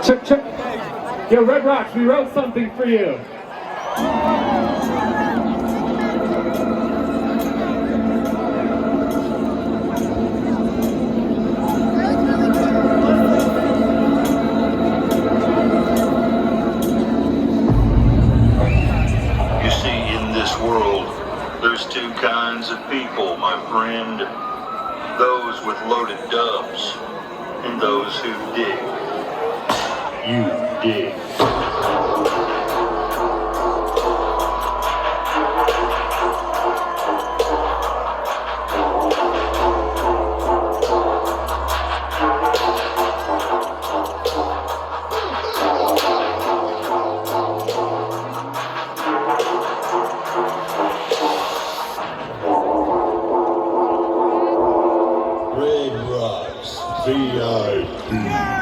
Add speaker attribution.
Speaker 1: Check, check. Yo, Red Rocks, we wrote something for you.
Speaker 2: You see, in this world, there's two kinds of people, my friend. Those with loaded dubs, and those who dig. You dig.
Speaker 3: Red Rocks VIP.